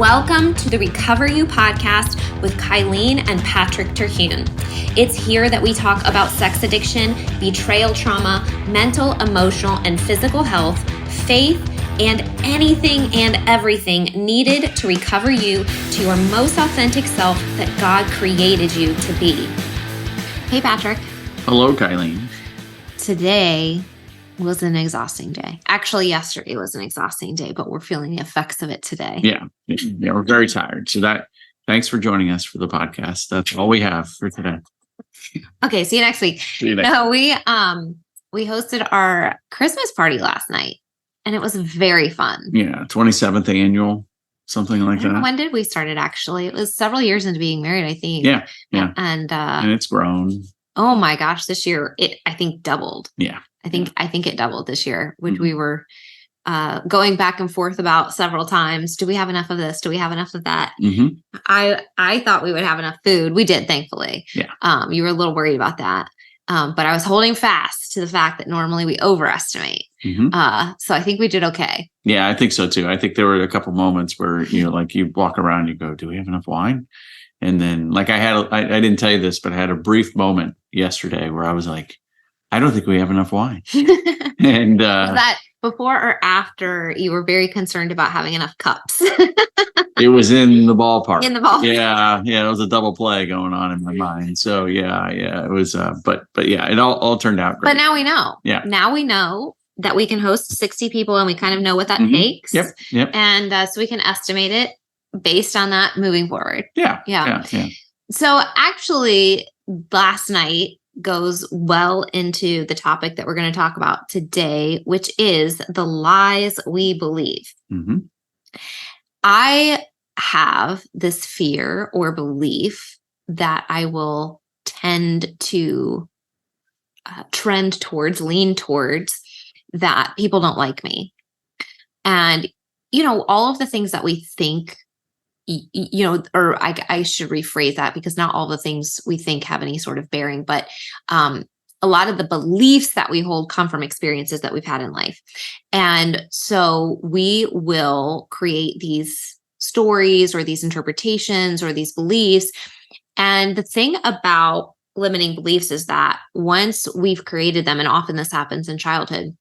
Welcome to the Recover You podcast with Kylene and Patrick. It's here that we talk about sex addiction, betrayal trauma, mental, emotional, and physical health, faith, and anything and everything needed to recover you to your most authentic self that God created you to be. Hey, Patrick. Hello, Kylene. Today was an exhausting day. Actually, yesterday was an exhausting day, but we're feeling the effects of it today. Yeah, we're very tired. So thanks for joining us for the podcast. That's all we have for today. Okay, see you next week. No, we hosted our Christmas party last night, and it was very fun. Yeah, 27th annual, something like that. When did we start it? Actually, it was several years into being married, I think. Yeah, and it's grown. Oh my gosh, this year I think doubled. Yeah. I think it doubled this year, which we were going back and forth about several times. Do we have enough of this? Do we have enough of that? Mm-hmm. I thought we would have enough food. We did, thankfully. Yeah. You were a little worried about that. But I was holding fast to the fact that normally we overestimate. Mm-hmm. So I think we did okay. Yeah, I think so too. I think there were a couple moments where, you walk around and you go, do we have enough wine? And then I didn't tell you this, but I had a brief moment yesterday where I was like, I don't think we have enough wine. And was that before or after you were very concerned about having enough cups? It was in the ballpark. In the ballpark. Yeah. It was a double play going on in my mind. So yeah, it was. But yeah, it all turned out great. But now we know. Yeah. Now we know that we can host 60 people, and we kind of know what that takes. Yep. And so we can estimate it based on that moving forward. Yeah. So actually, last night goes well into the topic that we're going to talk about today, which is the lies we believe. Mm-hmm. I have this fear or belief that I will tend to lean towards that people don't like me. And, all of the things that we think, or I should rephrase that, because not all the things we think have any sort of bearing, but a lot of the beliefs that we hold come from experiences that we've had in life. And so we will create these stories or these interpretations or these beliefs. And the thing about limiting beliefs is that once we've created them, and often this happens in childhood,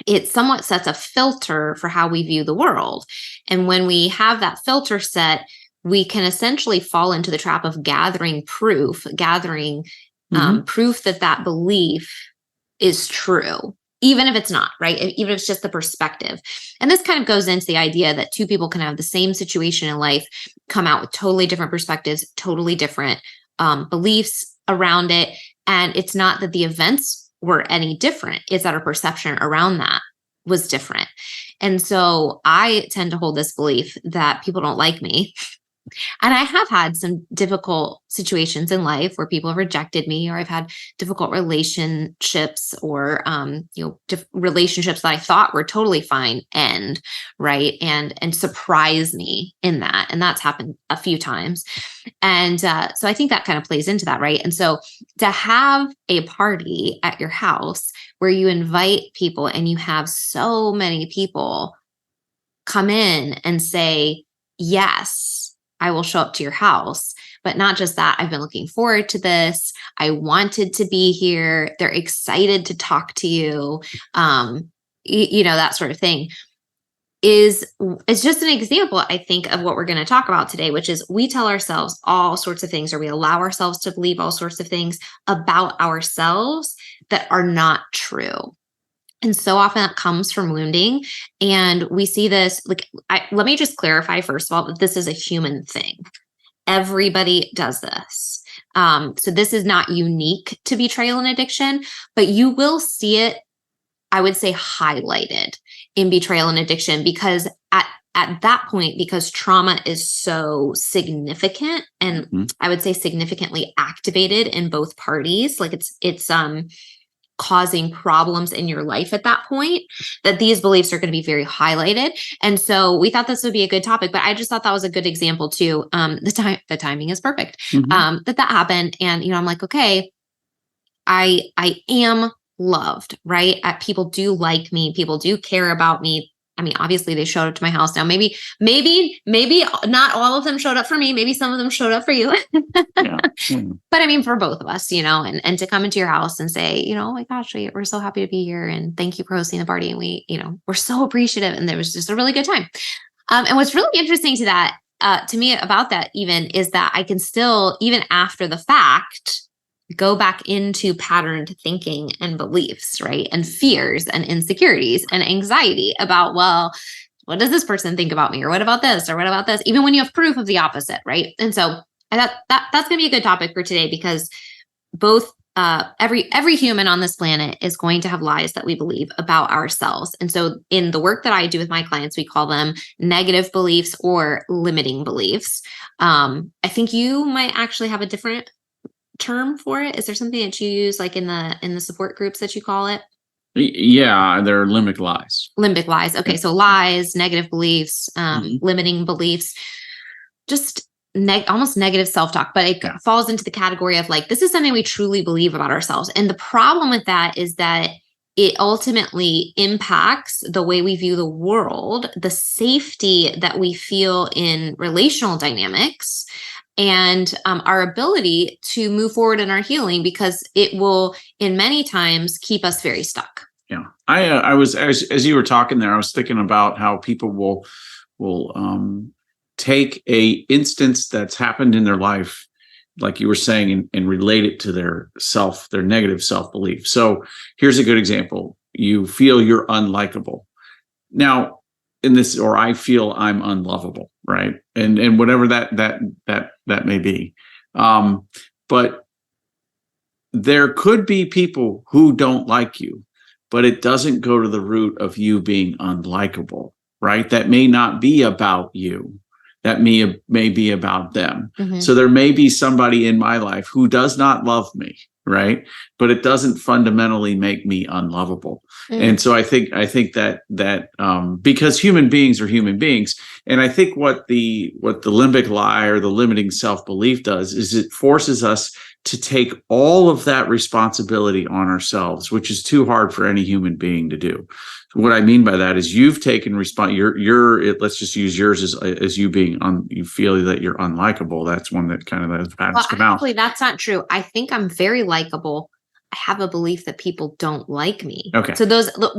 it somewhat sets a filter for how we view the world. And when we have that filter set, we can essentially fall into the trap of gathering proof that belief is true, even if it's not, right? Even if it's just the perspective. And this kind of goes into the idea that two people can have the same situation in life, come out with totally different perspectives, totally different beliefs around it. And it's not that the events were any different. It's that our perception around that was different. And so I tend to hold this belief that people don't like me. And I have had some difficult situations in life where people have rejected me, or I've had difficult relationships, or relationships that I thought were totally fine end, right? And surprise me in that. And that's happened a few times. And so I think that kind of plays into that, right? And so to have a party at your house where you invite people and you have so many people come in and say, yes, I will show up to your house. But not just that, I've been looking forward to this. I wanted to be here. They're excited to talk to you. That sort of thing is just an example, I think, of what we're going to talk about today, which is we tell ourselves all sorts of things, or we allow ourselves to believe all sorts of things about ourselves that are not true. And so often that comes from wounding. And we see this, let me just clarify, first of all, that this is a human thing. Everybody does this. So this is not unique to betrayal and addiction, but you will see it, I would say, highlighted in betrayal and addiction, because at that point, because trauma is so significant, and I would say significantly activated in both parties, like it's causing problems in your life at that point, that these beliefs are going to be very highlighted. And so we thought this would be a good topic, but I just thought that was a good example too. The timing is perfect. That happened. And, I'm like, okay, I am loved, right? People do like me. People do care about me. I mean, obviously they showed up to my house. Now, maybe not all of them showed up for me. Maybe some of them showed up for you. Yeah. Mm. But I mean, for both of us, and to come into your house and say, oh my gosh, we're so happy to be here. And thank you for hosting the party. And we're so appreciative. And there was just a really good time. And what's really interesting to me about that even is that I can still, even after the fact, go back into patterned thinking and beliefs, right? And fears and insecurities and anxiety about, well, what does this person think about me? Or what about this? Or what about this? Even when you have proof of the opposite, right? And so I thought that's going to be a good topic for today, because both every human on this planet is going to have lies that we believe about ourselves. And so in the work that I do with my clients, we call them negative beliefs or limiting beliefs. I think you might actually have a different term for it. Is there something that you use like in the support groups that you call it? Yeah, they're limbic lies. Limbic lies. Okay, so lies, negative beliefs, limiting beliefs, just almost negative self-talk, but it falls into the category of like, this is something we truly believe about ourselves. And the problem with that is that it ultimately impacts the way we view the world, the safety that we feel in relational dynamics, and our ability to move forward in our healing, because it will, in many times, keep us very stuck. Yeah, I was as you were talking there, I was thinking about how people will take a instance that's happened in their life, like you were saying, and relate it to their negative self-belief. So here's a good example. You feel you're unlikable. Now, or I feel I'm unlovable, right? And whatever that may be. But there could be people who don't like you, but it doesn't go to the root of you being unlikable, right? That may not be about you. That may be about them. Mm-hmm. So there may be somebody in my life who does not love me, right? But it doesn't fundamentally make me unlovable. Mm-hmm. And so I think that because human beings are human beings, and I think what the limbic lie or the limiting self-belief does is it forces us to take all of that responsibility on ourselves, which is too hard for any human being to do. What I mean by that is you've taken let's just use yours as you being you feel that you're unlikable. That's one that kind of those patterns come out. Actually, that's not true. I think I'm very likable. I have a belief that people don't like me. Okay. So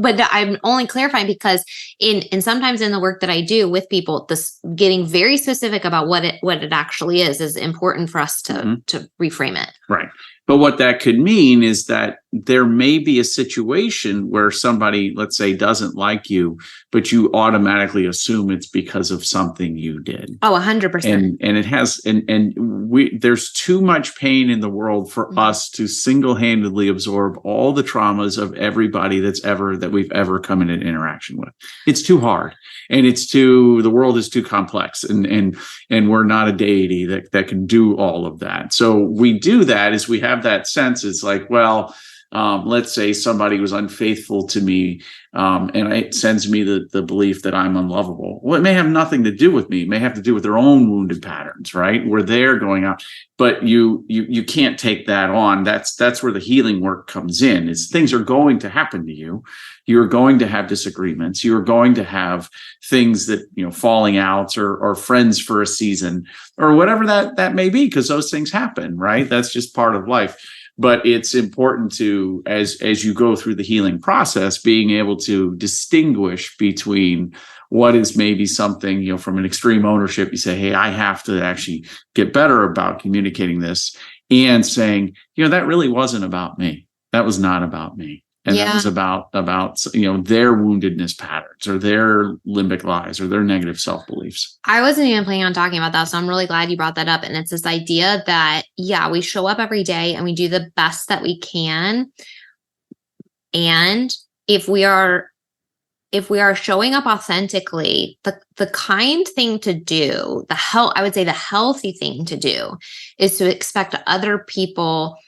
but I'm only clarifying because in sometimes in the work that I do with people, this getting very specific about what it actually is important for us to reframe it. Right. But what that could mean is that there may be a situation where somebody, let's say, doesn't like you, but you automatically assume it's because of something you did. Oh, 100%. And it has, there's too much pain in the world for us to single-handedly absorb all the traumas of everybody that we've ever come in an interaction with. It's too hard, and the world is too complex, and we're not a deity that can do all of that. So we do that as we have that sense. It's like, well, let's say somebody was unfaithful to me, and it sends me the belief that I'm unlovable. Well, it may have nothing to do with me. It may have to do with their own wounded patterns, right? Where they're going out, but you can't take that on. That's where the healing work comes in. Is things are going to happen to you. You're going to have disagreements. You're going to have things that, falling outs or friends for a season or whatever that may be, because those things happen, right? That's just part of life. But it's important to, as you go through the healing process, being able to distinguish between what is maybe something, from an extreme ownership, you say, hey, I have to actually get better about communicating this, and saying, that really wasn't about me. That was not about me. And that was about their woundedness patterns or their limbic lies or their negative self-beliefs. I wasn't even planning on talking about that, so I'm really glad you brought that up. And it's this idea that, we show up every day and we do the best that we can. And if we are showing up authentically, the kind thing to do, I would say the healthy thing to do is to expect other people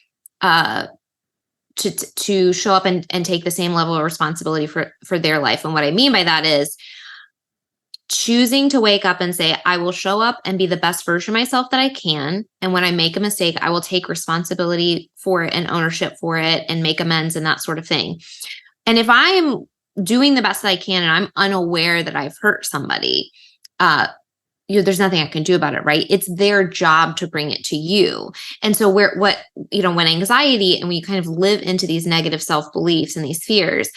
to show up and take the same level of responsibility for their life. And what I mean by that is choosing to wake up and say, I will show up and be the best version of myself that I can. And when I make a mistake, I will take responsibility for it and ownership for it and make amends and that sort of thing. And if I am doing the best that I can and I'm unaware that I've hurt somebody, there's nothing I can do about it, right? It's their job to bring it to you. And so when anxiety and we kind of live into these negative self-beliefs and these fears,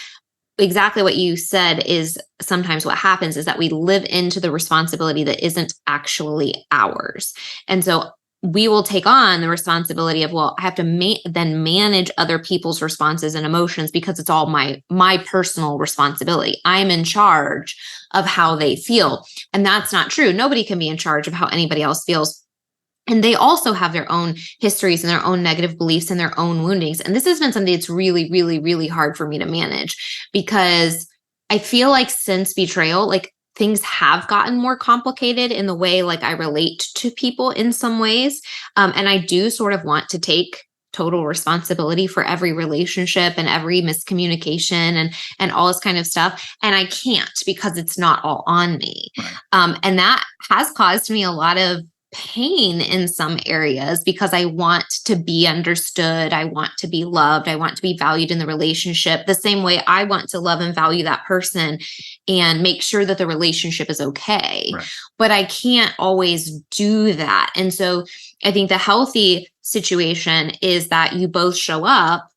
exactly what you said is sometimes what happens is that we live into the responsibility that isn't actually ours. And so we will take on the responsibility of, well, I have to then manage other people's responses and emotions because it's all my personal responsibility. I'm in charge of how they feel. And that's not true. Nobody can be in charge of how anybody else feels. And they also have their own histories and their own negative beliefs and their own woundings. And this has been something that's really, really, really hard for me to manage because I feel like since betrayal, like things have gotten more complicated in the way like I relate to people in some ways. And I do sort of want to take total responsibility for every relationship and every miscommunication and all this kind of stuff. And I can't because it's not all on me. Right. And that has caused me a lot of pain in some areas because I want to be understood. I want to be loved. I want to be valued in the relationship the same way I want to love and value that person and make sure that the relationship is okay. Right. But I can't always do that. And so I think the healthy situation is that you both show up.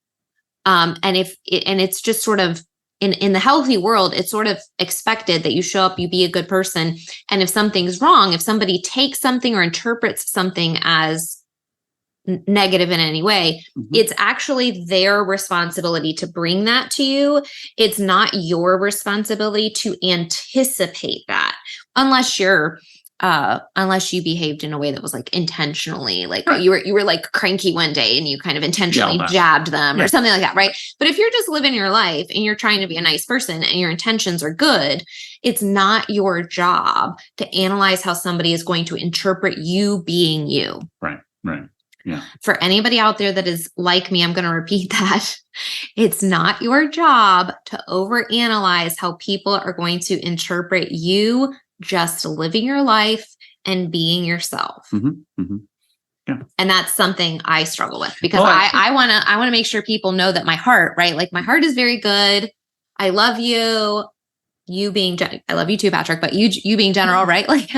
And it's just sort of in the healthy world, it's sort of expected that you show up, you be a good person. And if something's wrong, if somebody takes something or interprets something as negative in any way, it's actually their responsibility to bring that to you. It's not your responsibility to anticipate that unless you behaved in a way that was like intentionally, like right. you were like cranky one day and you kind of intentionally jabbed them or something like that, right? But if you're just living your life and you're trying to be a nice person and your intentions are good, it's not your job to analyze how somebody is going to interpret you being you. Right. Yeah. For anybody out there that is like me, I'm going to repeat that. It's not your job to overanalyze how people are going to interpret you just living your life and being yourself. Yeah. And that's something I struggle with because I want to make sure people know that my heart, right? Like my heart is very good. I love you. I love you too, Patrick, but you being general, right? Like,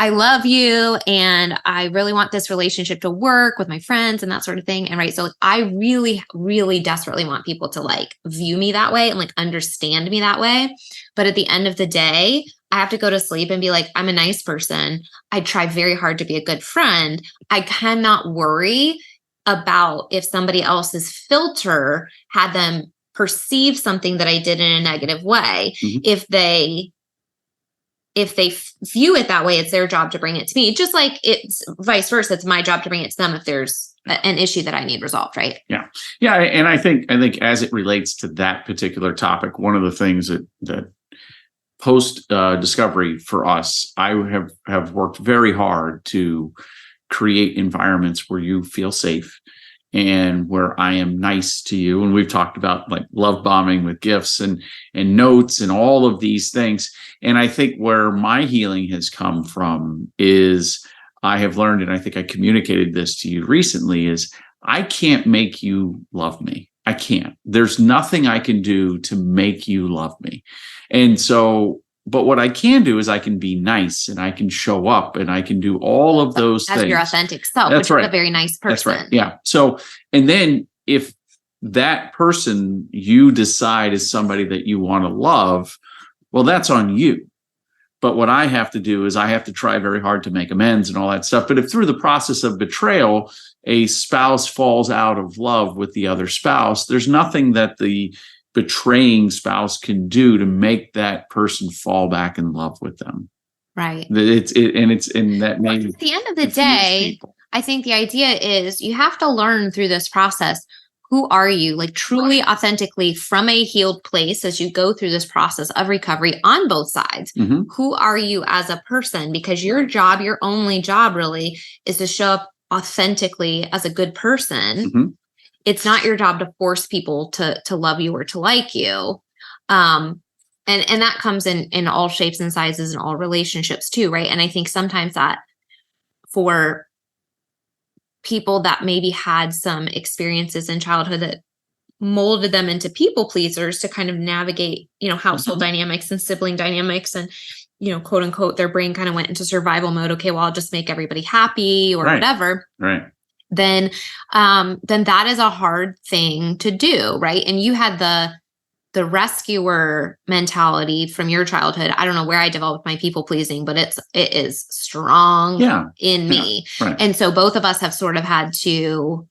I love you and I really want this relationship to work with my friends and that sort of thing. And right. So like, I really, really desperately want people to like view me that way and like understand me that way. But at the end of the day, I have to go to sleep and be like, I'm a nice person. I try very hard to be a good friend. I cannot worry about if somebody else's filter had them perceive something that I did in a negative way. If they view it that way, it's their job to bring it to me. Just like it's vice versa. It's my job to bring it to them if there's an issue that I need resolved, right? Yeah. And I think as it relates to that particular topic, one of the things that post discovery for us, I have worked very hard to create environments where you feel safe and where I am nice to you. And we've talked about like love bombing with gifts and notes and all of these things. And I think where my healing has come from is I have learned, and I think I communicated this to you recently, is I can't make you love me. I can't. There's nothing I can do to make you love me. And so, but what I can do is I can be nice and I can show up and I can do all of those things. As your authentic self, That's which right. is a very nice person. That's right. Yeah. So, and then if that person you decide is somebody that you want to love, well, that's on you. But what I have to do is I have to try very hard to make amends and all that stuff. But if through the process of betrayal, a spouse falls out of love with the other spouse, there's nothing that the betraying spouse can do to make that person fall back in love with them. Right. It's in that may at the end of the day, people. I think the idea is you have to learn through this process. Who are you, like truly, authentically, from a healed place as you go through this process of recovery on both sides? Who are you as a person? Because your job, your only job really, is to show up authentically as a good person. It's not your job to force people to love you or to like you. And that comes in all shapes and sizes and all relationships too, right? And I think sometimes that for people that maybe had some experiences in childhood that molded them into people pleasers to kind of navigate, household dynamics and sibling dynamics, and, quote unquote, their brain kind of went into survival mode. Okay, well, I'll just make everybody happy or whatever. Right. Then that is a hard thing to do. Right. And you had the rescuer mentality from your childhood. I don't know where I developed my people pleasing, but it is strong in me. Right. And so both of us have sort of had to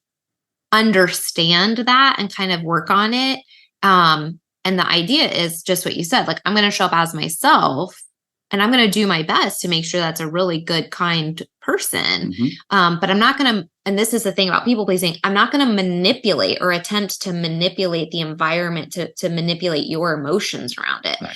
understand that and kind of work on it. And the idea is just what you said, like, I'm going to show up as myself and I'm going to do my best to make sure that's a really good, kind person. But I'm not going to, and this is the thing about people pleasing, I'm not going to manipulate or attempt to manipulate the environment to manipulate your emotions around it. Right.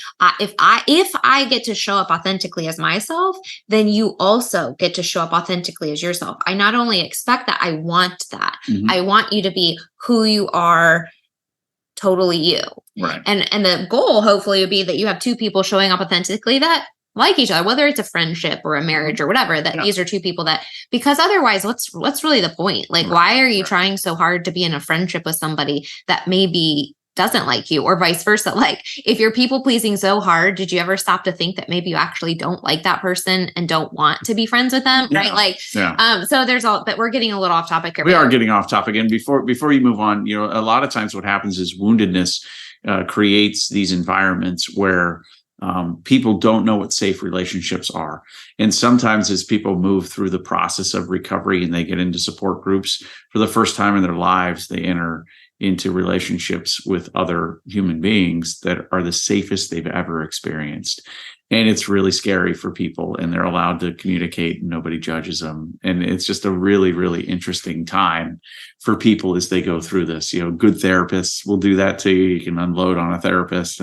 If I get to show up authentically as myself, then you also get to show up authentically as yourself. I not only expect that, I want that. I want you to be who you are, totally you. Right. And the goal hopefully would be that you have two people showing up authentically that like each other, whether it's a friendship or a marriage or whatever, that these are two people that, because otherwise what's really the point? Like, why are you trying so hard to be in a friendship with somebody that maybe doesn't like you, or vice versa? Like, if you're people pleasing so hard, did you ever stop to think that maybe you actually don't like that person and don't want to be friends with them? Right. Like, so there's all, but we're getting a little off topic here. We are getting off topic. And before you move on, a lot of times what happens is woundedness creates these environments where people don't know what safe relationships are. And sometimes as people move through the process of recovery and they get into support groups for the first time in their lives, they enter into relationships with other human beings that are the safest they've ever experienced. And it's really scary for people, and they're allowed to communicate and nobody judges them. And it's just a really, really interesting time for people as they go through this. Good therapists will do that too. You can unload on a therapist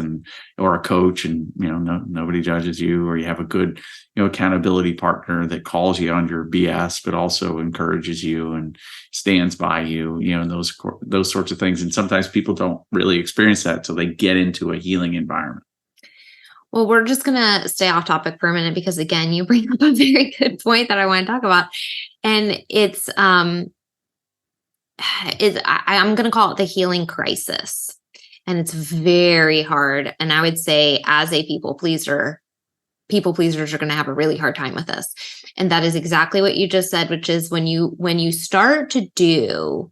or a coach, and nobody judges you, or you have a good accountability partner that calls you on your BS, but also encourages you and stands by you, and those sorts of things. And sometimes people don't really experience that until they get into a healing environment. Well, we're just going to stay off topic for a minute because, again, you bring up a very good point that I want to talk about. And I'm going to call it the healing crisis. And it's very hard. And I would say, as a people pleasers are going to have a really hard time with this. And that is exactly what you just said, which is when you start to do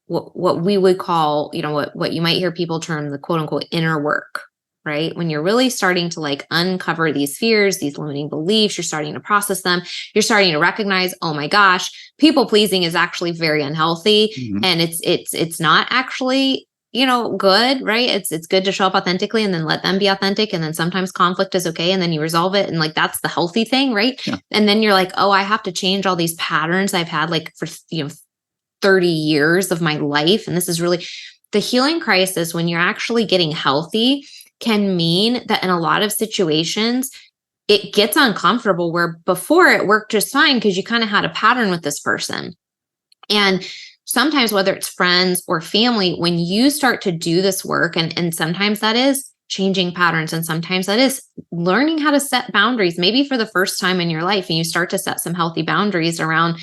what we would call, what you might hear people term the quote unquote inner work. Right? When you're really starting to uncover these fears, these limiting beliefs, you're starting to process them. You're starting to recognize, oh my gosh, people pleasing is actually very unhealthy. And it's not actually, good, right? It's good to show up authentically and then let them be authentic. And then sometimes conflict is okay. And then you resolve it. And that's the healthy thing. Right. Yeah. And then you're like, oh, I have to change all these patterns I've had for, 30 years of my life. And this is really the healing crisis. When you're actually getting healthy, can mean that in a lot of situations, it gets uncomfortable, where before it worked just fine because you kind of had a pattern with this person. And sometimes, whether it's friends or family, when you start to do this work, and sometimes that is changing patterns, and sometimes that is learning how to set boundaries, maybe for the first time in your life, and you start to set some healthy boundaries around,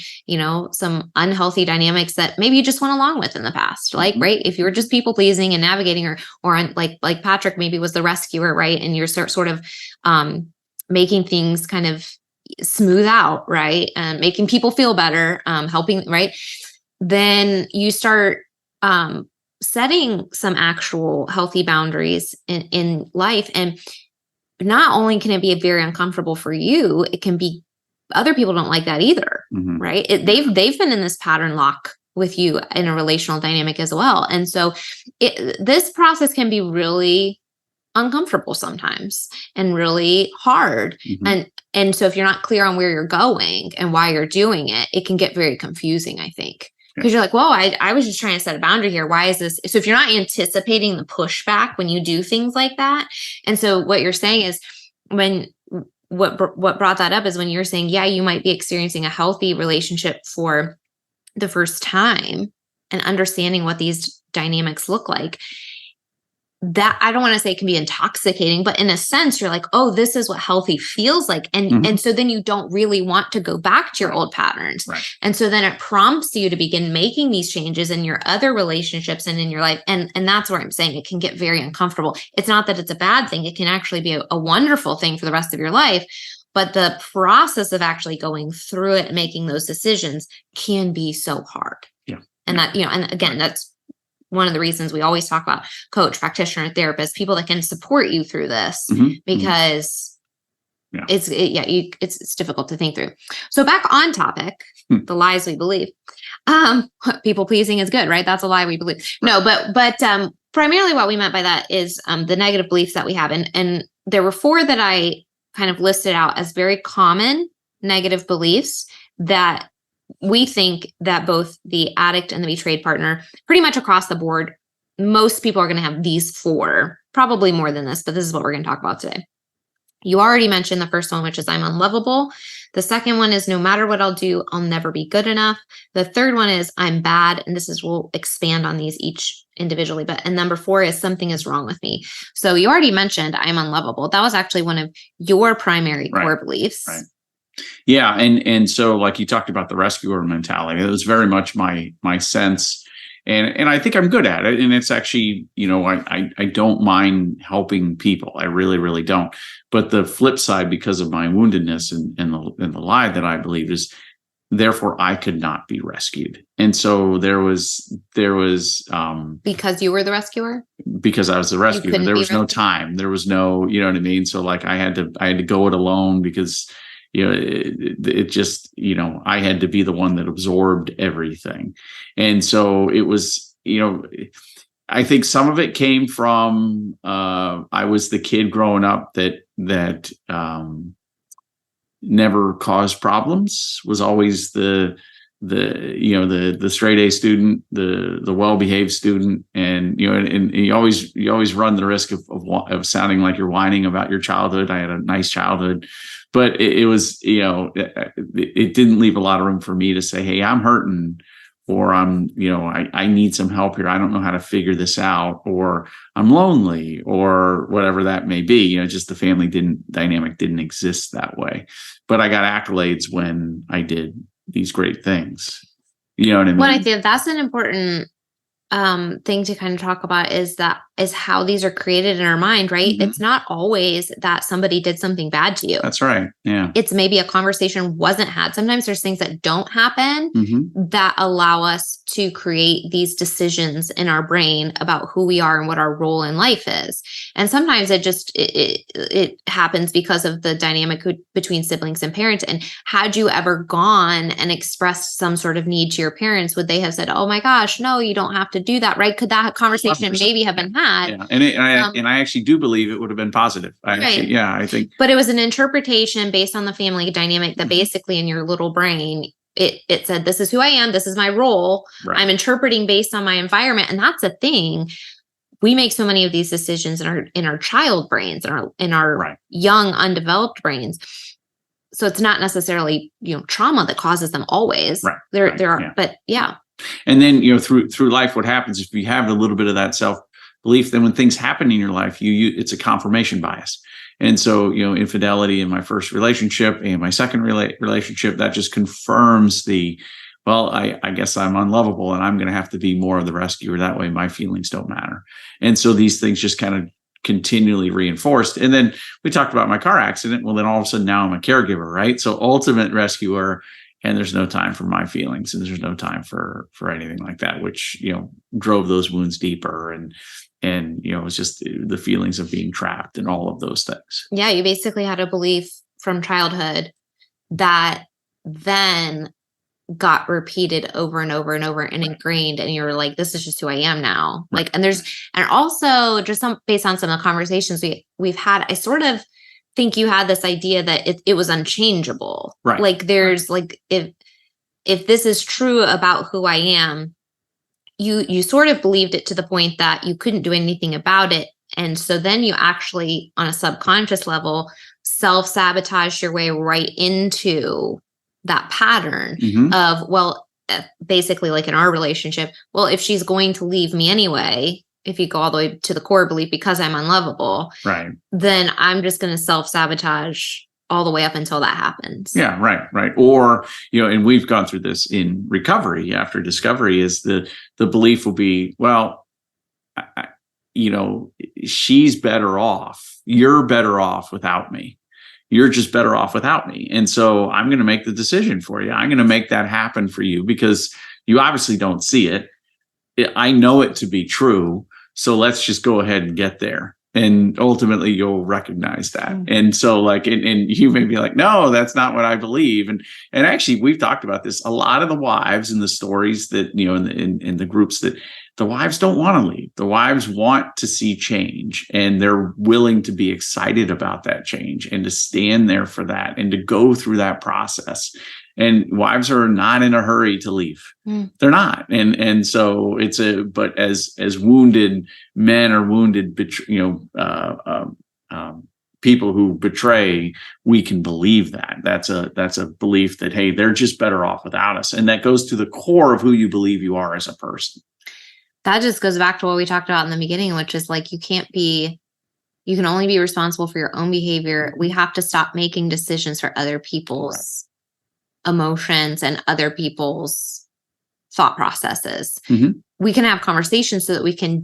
some unhealthy dynamics that maybe you just went along with in the past. Like, right, if you were just people pleasing and navigating, or like Patrick maybe was the rescuer, right, and you're sort of making things kind of smooth out, right, and making people feel better, helping, right, then you start setting some actual healthy boundaries in life. And not only can it be very uncomfortable for you, it can be, other people don't like that either. Right. They've been in this pattern lock with you in a relational dynamic as well. And so this process can be really uncomfortable sometimes and really hard. And so if you're not clear on where you're going and why you're doing it, it can get very confusing, I think. Because you're like, whoa, I was just trying to set a boundary here. Why is this? So if you're not anticipating the pushback when you do things like that. And so what you're saying is, what brought that up is when you're saying, yeah, you might be experiencing a healthy relationship for the first time and understanding what these dynamics look like. that I don't want to say it can be intoxicating, but in a sense, you're like, oh, this is what healthy feels like. And so then you don't really want to go back to your old patterns. Right. And so then it prompts you to begin making these changes in your other relationships and in your life. And that's where I'm saying it can get very uncomfortable. It's not that it's a bad thing. It can actually be a wonderful thing for the rest of your life. But the process of actually going through it and making those decisions can be so hard. Yeah. And that, and again, that's one of the reasons we always talk about coach, practitioner, therapist, people that can support you through this, because it's difficult to think through. So back on topic, the lies we believe. People pleasing is good, right? That's a lie we believe. No, but primarily what we meant by that is the negative beliefs that we have. And there were 4 that I kind of listed out as very common negative beliefs that we think that both the addict and the betrayed partner, pretty much across the board, most people are going to have these 4, probably more than this, but this is what we're going to talk about today. You already mentioned the first one, which is I'm unlovable. The second one is no matter what I'll do, I'll never be good enough. The third one is I'm bad. And we'll expand on these each individually. And number 4 is something is wrong with me. So you already mentioned I'm unlovable. That was actually one of your primary core beliefs. Right. Yeah. And so like you talked about the rescuer mentality, it was very much my sense. And I think I'm good at it. And it's actually, I don't mind helping people. I really, really don't. But the flip side, because of my woundedness and the lie that I believe is, therefore I could not be rescued. And so there was because you were the rescuer? Because I was the rescuer. There was no time. There was no, you know what I mean? So like I had to go it alone because it just, I had to be the one that absorbed everything. And so it was, I think some of it came from, I was the kid growing up that never caused problems, was always the straight A student, the well-behaved student. And, and you always run the risk of sounding like you're whining about your childhood. I had a nice childhood, but it was, it didn't leave a lot of room for me to say, hey, I'm hurting, or I need some help here. I don't know how to figure this out, or I'm lonely, or whatever that may be. Just the family dynamic didn't exist that way. But I got accolades when I did these great things. You know what I mean? Well, I think that's an important thing to kind of talk about is how these are created in our mind, right? Mm-hmm. It's not always that somebody did something bad to you. That's right. Yeah. It's maybe a conversation wasn't had. Sometimes there's things that don't happen that allow us to create these decisions in our brain about who we are and what our role in life is. And sometimes it happens because of the dynamic between siblings and parents. And had you ever gone and expressed some sort of need to your parents, would they have said, oh my gosh, no, you don't have to do that, right? Could that conversation 100%. Maybe have been had? Yeah. And I actually do believe it would have been positive. I think. But it was an interpretation based on the family dynamic that basically in your little brain, it said, this is who I am. This is my role. Right. I'm interpreting based on my environment. And that's a thing. We make so many of these decisions in our child brains, in our right. young, undeveloped brains. So it's not necessarily, trauma that causes them always. Right. There are, but yeah. And then, through life, what happens if you have a little bit of that self-belief, then when things happen in your life, it's a confirmation bias. And so, infidelity in my first relationship and my second relationship, that just confirms I guess I'm unlovable and I'm going to have to be more of the rescuer. That way my feelings don't matter. And so these things just kind of continually reinforced. And then we talked about my car accident. Well, then all of a sudden now I'm a caregiver, right? So ultimate rescuer, and there's no time for my feelings and there's no time for anything like that, which, drove those wounds deeper. And it was just the feelings of being trapped and all of those things. Yeah. You basically had a belief from childhood that then got repeated over and over and over and ingrained. And you're like, this is just who I am now. Right. And also just based on some of the conversations we've had, I sort of think you had this idea that it was unchangeable. Right. Like there's like, if this is true about who I am, you sort of believed it to the point that you couldn't do anything about it. And so then you actually, on a subconscious level, self-sabotage your way right into that pattern of, basically like in our relationship, well, if she's going to leave me anyway, if you go all the way to the core belief, because I'm unlovable, Right. then I'm just going to self-sabotage all the way up until that happens. Yeah, right. Or, and we've gone through this in recovery after discovery, is the belief will be, well, she's better off. You're better off without me. You're just better off without me. And so I'm going to make the decision for you. I'm going to make that happen for you because you obviously don't see it. I know it to be true. So let's just go ahead and get there. And ultimately you'll recognize that. Mm-hmm. And so and you may be like, no, that's not what I believe. And actually we've talked about this. A lot of the wives in the stories that, in the groups, that the wives don't want to leave. The wives want to see change, and they're willing to be excited about that change and to stand there for that and to go through that process. And wives are not in a hurry to leave. They're not. And so but as wounded men or wounded, people who betray, we can believe that. That's a belief that, hey, they're just better off without us. And that goes to the core of who you believe you are as a person. That just goes back to what we talked about in the beginning, which is like, you can only be responsible for your own behavior. We have to stop making decisions for other people's emotions and other people's thought processes. Mm-hmm. We can have conversations so that we can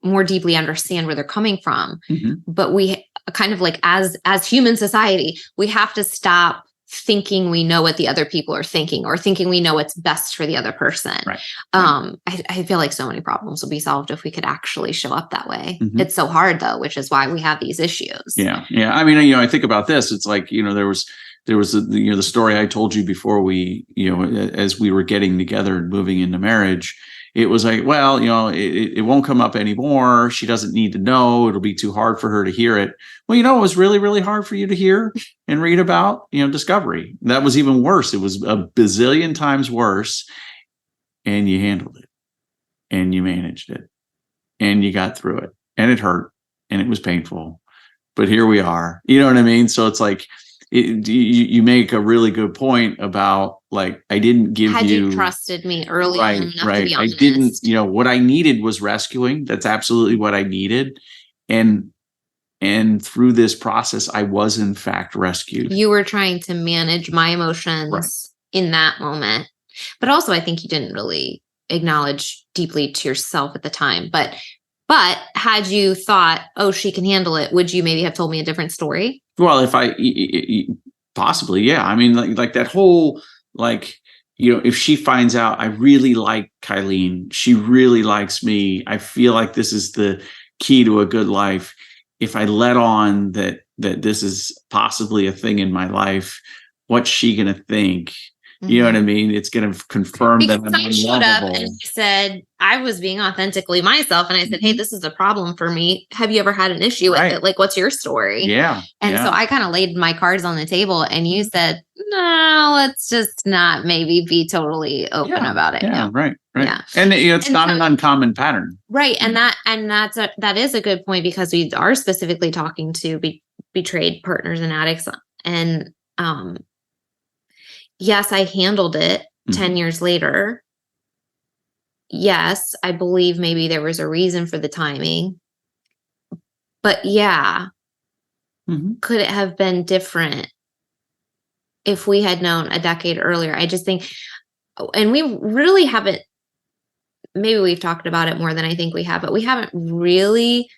more deeply understand where they're coming from. Mm-hmm. But we kind of like, as human society, we have to stop thinking we know what the other people are thinking, or thinking we know what's best for the other person. Right. I feel like so many problems will be solved if we could actually show up that way. Mm-hmm. It's so hard though, which is why we have these issues. Yeah. I mean, I think about this. It's like, there was the story I told you before we, as we were getting together and moving into marriage. It was like, well, it won't come up anymore. She doesn't need to know. It'll be too hard for her to hear it. Well, it was really, really hard for you to hear and read about, discovery. That was even worse. It was a bazillion times worse. And you handled it, and you managed it, and you got through it, and it hurt, and it was painful. But here we are. You know what I mean? So it's like, you make a really good point about, like, I didn't give Had you trusted me early enough to be honest. I didn't, what I needed was rescuing. That's absolutely what I needed. And through this process, I was in fact rescued. You were trying to manage my emotions in that moment. But also I think you didn't really acknowledge deeply to yourself at the time. But had you thought, oh, she can handle it, would you maybe have told me a different story? Well, if possibly, yeah. I mean, like that whole, if she finds out I really like Kylene, she really likes me, I feel like this is the key to a good life. If I let on that this is possibly a thing in my life, what's she going to think? You know what I mean? It's going to confirm because that I'm I showed up unlovable. and I said, I was being authentically myself. And I said, hey, this is a problem for me. Have you ever had an issue with it? Like, what's your story? Yeah. And so I kind of laid my cards on the table, and you said, no, let's just not maybe be totally open about it. Yeah. Right. Yeah. And it's not an uncommon pattern. Right. And that is a good point, because we are specifically talking to betrayed partners and addicts. And, yes, I handled it 10 years later. Yes, I believe maybe there was a reason for the timing. But could it have been different if we had known a decade earlier? I just think, and we really haven't, maybe we've talked about it more than I think we have, but we haven't really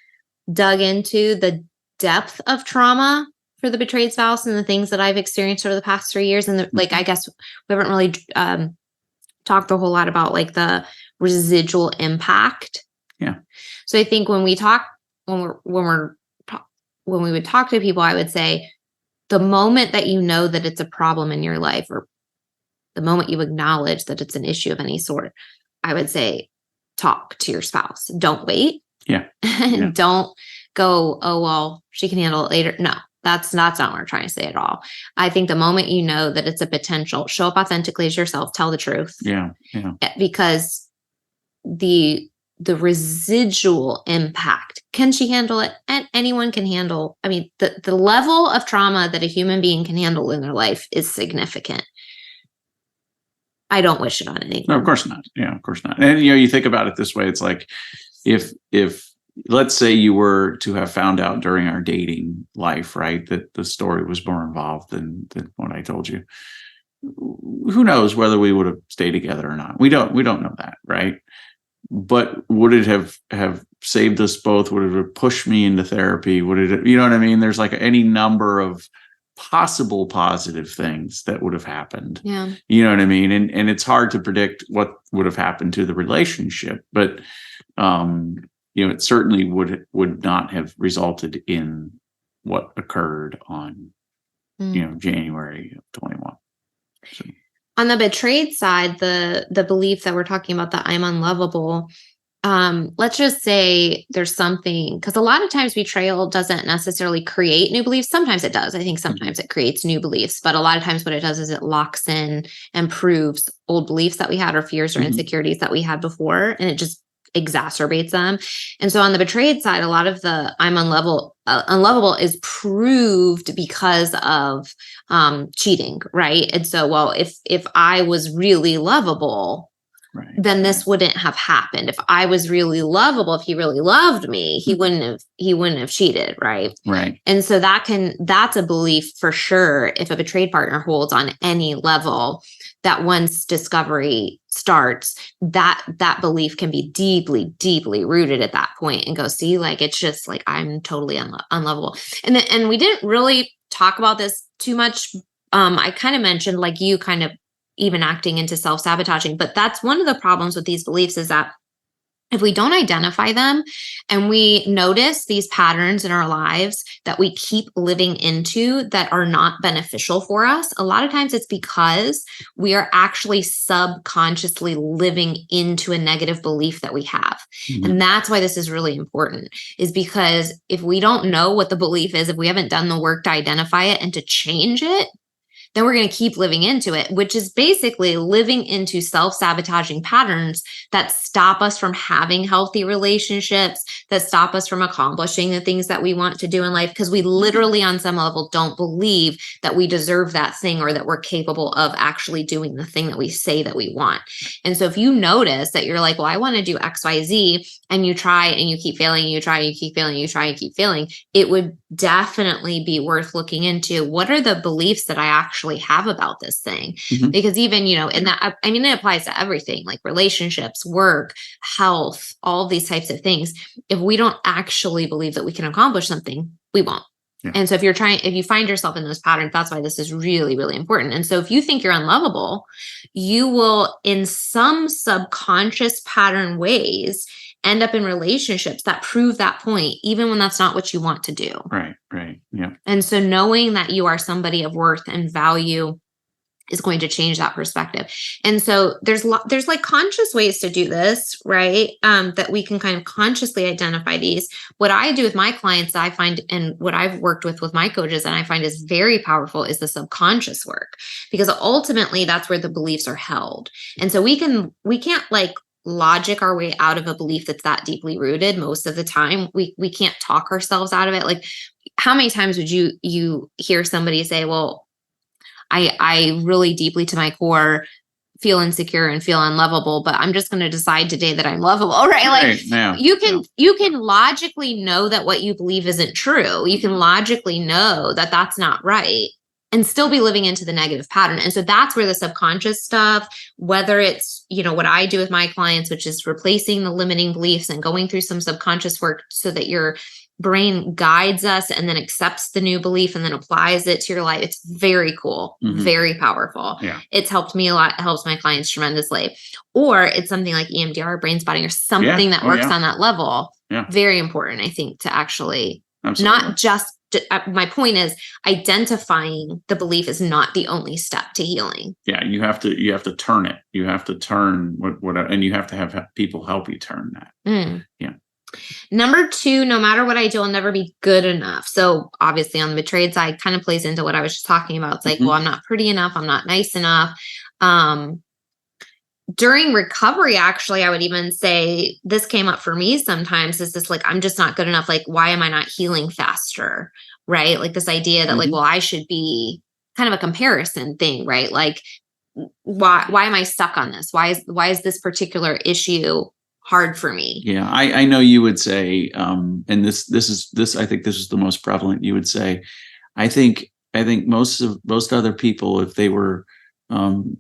dug into the depth of trauma for the betrayed spouse and the things that I've experienced over the past 3 years. And I guess we haven't really talked a whole lot about like the residual impact. Yeah. So I think when we would talk to people, I would say the moment that you know that it's a problem in your life, or the moment you acknowledge that it's an issue of any sort, I would say, talk to your spouse. Don't wait. Yeah. Don't go, oh, well, she can handle it later. No. That's not what we're trying to say at all. I think the moment you know that it's a potential, show up authentically as yourself, tell the truth. Yeah. Because the residual impact, can she handle it? And anyone can handle. I mean, the level of trauma that a human being can handle in their life is significant. I don't wish it on anyone. No, of course not. Yeah, of course not. And you think about it this way, it's like if let's say you were to have found out during our dating life, right, that the story was more involved than what I told you. Who knows whether we would have stayed together or not? We don't know that, right? But would it have saved us both? Would it have pushed me into therapy? Would it, you know what I mean? There's like any number of possible positive things that would have happened. Yeah. You know what I mean? And it's hard to predict what would have happened to the relationship, but it certainly would not have resulted in what occurred on January of 21. So. On the betrayed side, the belief that we're talking about, that I'm unlovable, let's just say there's something, because a lot of times betrayal doesn't necessarily create new beliefs. Sometimes it does. I think sometimes it creates new beliefs, but a lot of times what it does is it locks in and proves old beliefs that we had, or fears or insecurities that we had before, and it just exacerbates them. And so on the betrayed side, a lot of the I'm unlovable is proved because of cheating, right? And so, well, if I was really lovable, right, then this wouldn't have happened. If I was really lovable, if he really loved me, he wouldn't have cheated, right? Right. And so that's a belief for sure. If a betrayed partner holds on any level, that once discovery starts, that belief can be deeply, deeply rooted at that point, and go, see, like, it's just like, I'm totally unlovable. And we didn't really talk about this too much. I kind of mentioned, like, you kind of even acting into self-sabotaging, but that's one of the problems with these beliefs, is that if we don't identify them and we notice these patterns in our lives that we keep living into that are not beneficial for us, a lot of times it's because we are actually subconsciously living into a negative belief that we have. And that's why this is really important, is because if we don't know what the belief is, if we haven't done the work to identify it and to change it, then we're going to keep living into it, which is basically living into self-sabotaging patterns that stop us from having healthy relationships, that stop us from accomplishing the things that we want to do in life, because we literally on some level don't believe that we deserve that thing, or that we're capable of actually doing the thing that we say that we want. And so if you notice that you're like, well, I want to do XYZ, and you try and you keep failing, you try, you keep failing, you try and keep failing, it would definitely be worth looking into, what are the beliefs that I actually have about this thing? Because even, and that, I mean, it applies to everything, like relationships, work, health, all of these types of things. If we don't actually believe that we can accomplish something, we won't. Yeah. And so if you find yourself in those patterns, that's why this is really, really important. And so if you think you're unlovable, you will, in some subconscious pattern ways, end up in relationships that prove that point, even when that's not what you want to do. Right. Yeah. And so knowing that you are somebody of worth and value is going to change that perspective. And so there's like conscious ways to do this, right? That we can kind of consciously identify these. What I do with my clients, I find, and what I've worked with my coaches, and I find is very powerful, is the subconscious work, because ultimately that's where the beliefs are held. And so we can't like logic our way out of a belief that's that deeply rooted. Most of the time we can't talk ourselves out of it. Like, how many times would you hear somebody say, well, I really deeply to my core feel insecure and feel unlovable, but I'm just going to decide today that I'm lovable, right? Like, you can logically know that what you believe isn't true. You can logically know that that's not right, and still be living into the negative pattern. And so that's where the subconscious stuff, whether it's, what I do with my clients, which is replacing the limiting beliefs and going through some subconscious work so that your brain guides us and then accepts the new belief and then applies it to your life. It's very cool, very powerful. Yeah. It's helped me a lot. It helps my clients tremendously. Or it's something like EMDR, brain spotting, or something that works on that level. Yeah. Very important, I think, to actually Absolutely. not just, my point is, identifying the belief is not the only step to healing. Yeah. You have to turn it. You have to turn what and you have to have people help you turn that. Yeah. Number 2, no matter what I do, I'll never be good enough. So obviously on the betrayed side, kind of plays into what I was just talking about. It's like, well, I'm not pretty enough. I'm not nice enough. During recovery, actually, I would even say this came up for me sometimes, is this like, I'm just not good enough. Like, why am I not healing faster? Right? Like this idea that like, well, I should be, kind of a comparison thing, right? Like, why am I stuck on this? Why is this particular issue hard for me. Yeah, I know you would say, and this I think this is the most prevalent. You would say, I think most other people, if they were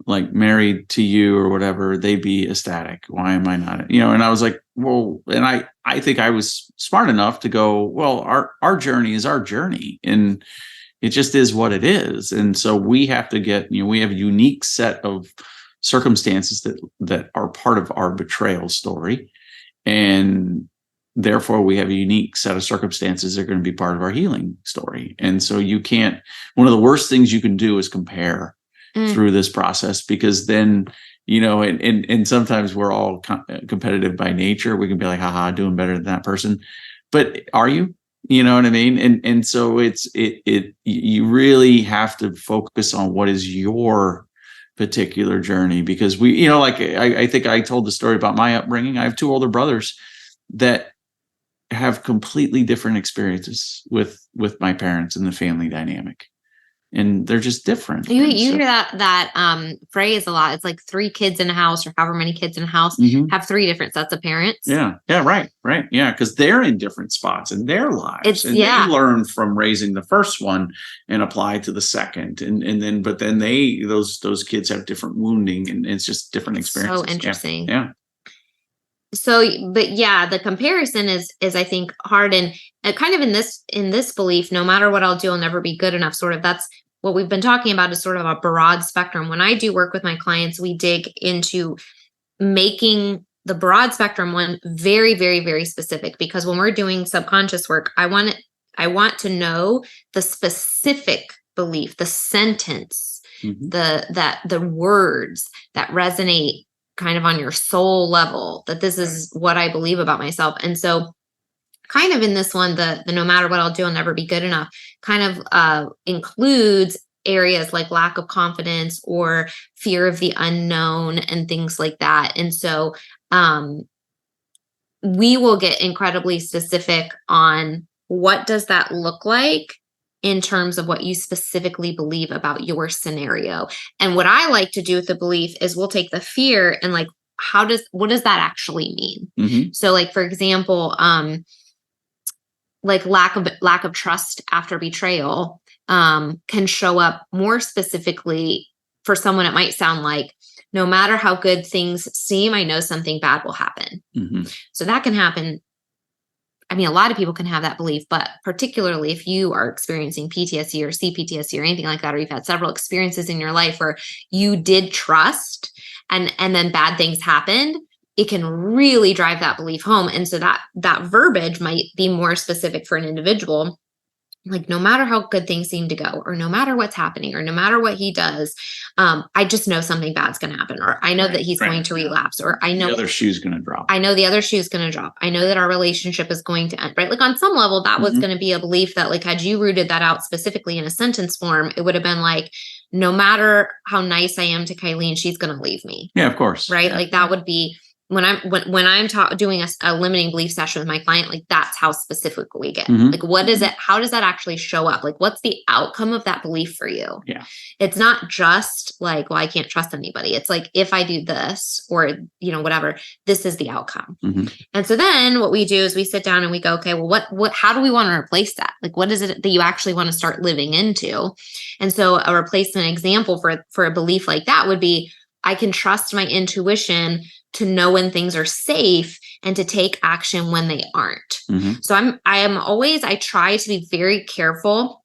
like married to you or whatever, they'd be ecstatic. Why am I not? And I was like, well, and I think I was smart enough to go, well, our journey is our journey, and it just is what it is. And so we have to get, we have a unique set of circumstances that are part of our betrayal story. And therefore we have a unique set of circumstances that are going to be part of our healing story. And so one of the worst things you can do is compare through this process, because then, and sometimes we're all competitive by nature. We can be like, haha, doing better than that person. But are you? You know what I mean? And so you really have to focus on what is your particular journey, because I think I told the story about my upbringing. I have two older brothers that have completely different experiences with my parents and the family dynamic. And they're just different. You hear that phrase a lot. It's like 3 kids in a house, or however many kids in a house have 3 different sets of parents. Yeah. Right. Yeah. Because they're in different spots in their lives. They learn from raising the first one and apply to the second. But then those kids have different wounding, and it's just different experiences. So interesting. Yeah. So, but yeah, the comparison is I think hard, and kind of in this belief, no matter what I'll do, I'll never be good enough. Sort of, that's what we've been talking about, is sort of a broad spectrum. When I do work with my clients, we dig into making the broad spectrum one very, very, very specific, because when we're doing subconscious work, I want to know the specific belief, the sentence, the words that resonate kind of on your soul level, that this is what I believe about myself. And so kind of in this one, the no matter what I'll do, I'll never be good enough, kind of includes areas like lack of confidence or fear of the unknown and things like that. And so we will get incredibly specific on what does that look like in terms of what you specifically believe about your scenario. And what I like to do with the belief is we'll take the fear and like, what does that actually mean? So like, for example, like lack of trust after betrayal can show up more specifically. For someone, it might sound like, no matter how good things seem, I know something bad will happen. So that can happen. I mean, a lot of people can have that belief, but particularly if you are experiencing PTSD or CPTSD or anything like that, or you've had several experiences in your life where you did trust and then bad things happened, it can really drive that belief home. And so that verbiage might be more specific for an individual. Like, no matter how good things seem to go, or no matter what's happening, or no matter what he does, I just know something bad's going to happen, or I know that he's going to relapse, or I know the other shoe's going to drop. I know the other shoe's going to drop. I know that our relationship is going to end, right? Like on some level, that was going to be a belief that, like, had you rooted that out specifically in a sentence form, it would have been like, no matter how nice I am to Kylene, she's going to leave me. Yeah, of course. Right. Yeah. Like that would be when I'm doing a limiting belief session with my client, like that's how specific we get. Like, what is it? How does that actually show up? Like, what's the outcome of that belief for you? Yeah. It's not just like, well, I can't trust anybody. It's like, if I do this, or, whatever, this is the outcome. And so then what we do is we sit down and we go, okay, well, how do we want to replace that? Like, what is it that you actually want to start living into? And so a replacement example for a belief like that would be, I can trust my intuition to know when things are safe and to take action when they aren't. So I try to be very careful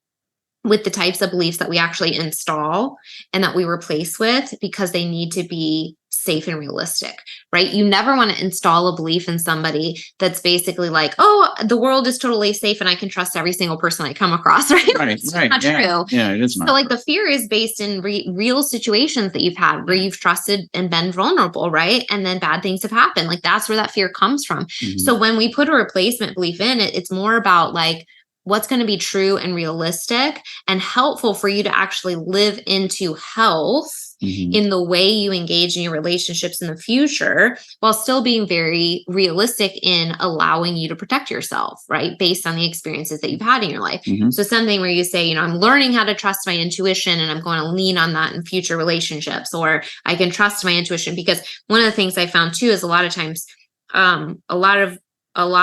with the types of beliefs that we actually install and that we replace with, because they need to be safe and realistic, right? You never want to install a belief in somebody that's basically like, oh, the world is totally safe and I can trust every single person I come across, right? It's not true. Yeah, it is not. So like the fear is based in real situations that you've had where you've trusted and been vulnerable, right? And then bad things have happened. Like that's where that fear comes from. So when we put a replacement belief in it, it's more about like, what's going to be true and realistic and helpful for you to actually live into health in the way you engage in your relationships in the future, while still being very realistic in allowing you to protect yourself, right? Based on the experiences that you've had in your life. So something where you say, I'm learning how to trust my intuition and I'm going to lean on that in future relationships, or I can trust my intuition. Because one of the things I found too is a lot of times a lot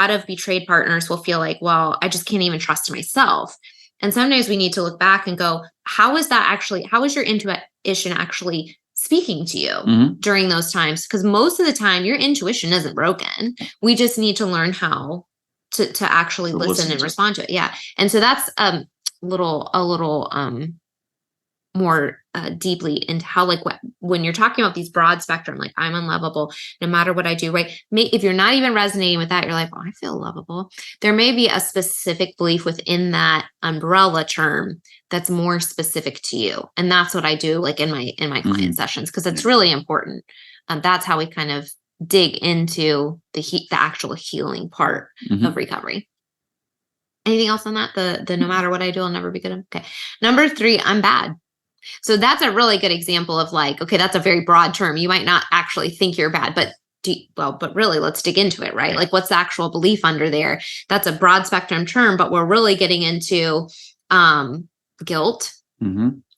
of betrayed partners will feel like, well, I just can't even trust myself. And sometimes we need to look back and go, how is your intuition actually speaking to you during those times? Because most of the time your intuition isn't broken. We just need to learn how to actually listen and respond to it. Yeah. And so that's a little more deeply into how, like, when you're talking about these broad spectrum, like I'm unlovable no matter what I do, right? If you're not even resonating with that, you're like, oh, I feel lovable. There may be a specific belief within that umbrella term that's more specific to you. And that's what I do, like in my client sessions, because it's really important. That's how we kind of dig into the actual healing part of recovery. Anything else on that? The no matter what I do, I'll never be good. Okay. Number 3, I'm bad. So that's a really good example of, like, okay, that's a very broad term. You might not actually think you're bad, but but really, let's dig into it, right? Like, what's the actual belief under there? That's a broad spectrum term, but we're really getting into guilt,